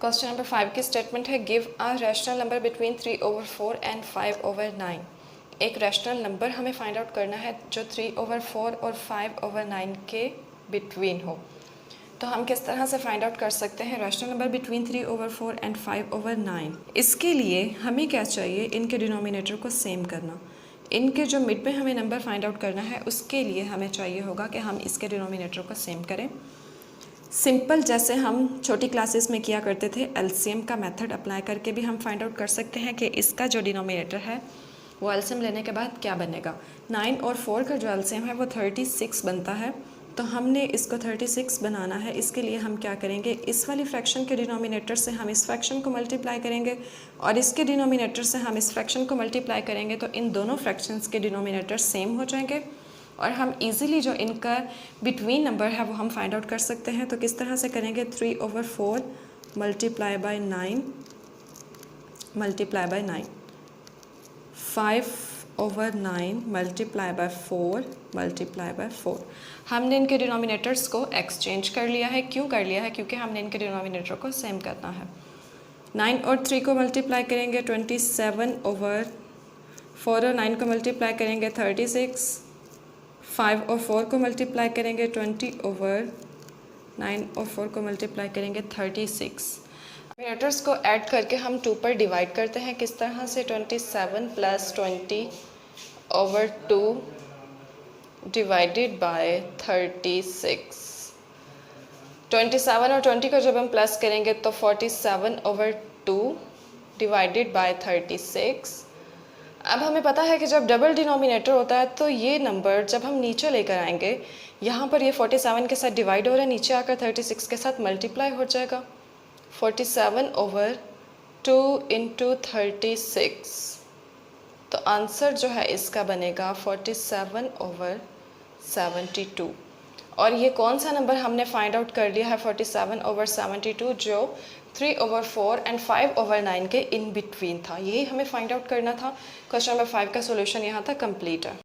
Question number 5 की statement है give a rational number between 3/4 and 5/9। एक रैशनल नंबर हमें फाइंड आउट करना है जो 3/4 और 5/9 के बिटवीन हो। तो हम किस तरह से फाइंड आउट कर सकते हैं रैशनल नंबर बिटवीन 3/4 एंड 5/9। इसके लिए हमें क्या चाहिए, इनके डिनोमिनेटर को सेम करना। इनके जो मिड में हमें नंबर फाइंड आउट करना है उसके लिए हमें चाहिए होगा कि हम इसके डिनोमिनेटर को सेम करें। सिंपल जैसे हम छोटी क्लासेस में किया करते थे, एलसीएम का मेथड अप्लाई करके भी हम फाइंड आउट कर सकते हैं कि इसका जो डिनोमिनेटर है वो एलसीएम लेने के बाद क्या बनेगा। 9 और 4 का जो एलसीएम है वो 36 बनता है। तो हमने इसको 36 बनाना है। इसके लिए हम क्या करेंगे, इस वाली फ्रैक्शन के डिनोमिनेटर से हम इस फ्रैक्शन को मल्टीप्लाई करेंगे और इसके डिनोमिनेटर से हम इस फ्रैक्शन को मल्टीप्लाई करेंगे। तो इन दोनों फ्रैक्शंस के डिनोमिनेटर सेम हो जाएंगे और हम इजीली जो इनका बिटवीन नंबर है वो हम फाइंड आउट कर सकते हैं। तो किस तरह से करेंगे, 3/4 multiply by 9 multiply by 9, 5/9 multiply by 4 multiply by 4। हमने इनके डिनोमिनेटर्स को एक्सचेंज कर लिया है। क्यों कर लिया है? क्योंकि हमने इनके डिनोमिनेटर को सेम करना है। 9 और 3 को मल्टीप्लाई करेंगे 27/4 और 9 को मल्टीप्लाई करेंगे 36, 5 और 4 को मल्टीप्लाई करेंगे 20/9 और 4 को मल्टीप्लाई करेंगे 36। डिनोमिनेटर्स को ऐड करके हम 2 पर डिवाइड करते हैं। किस तरह से, 27 + 20/2 डिवाइडेड बाय 36। 27 और 20 को जब हम प्लस करेंगे तो 47/2 डिवाइडेड बाय 36। अब हमें पता है कि जब डबल डिनोमिनेटर होता है तो ये नंबर जब हम नीचे लेकर आएंगे, यहाँ पर ये 47 के साथ डिवाइड हो रहा है, नीचे आकर 36 के साथ मल्टीप्लाई हो जाएगा। 47/2 × 36। तो आंसर जो है इसका बनेगा 47/72। और ये कौन सा नंबर हमने फाइंड आउट कर लिया है, 47/72, जो 3/4 एंड 5/9 के इन बिटवीन था। यही हमें फाइंड आउट करना था। क्वेश्चन नंबर 5 का सॉल्यूशन यहाँ तक कंप्लीट है।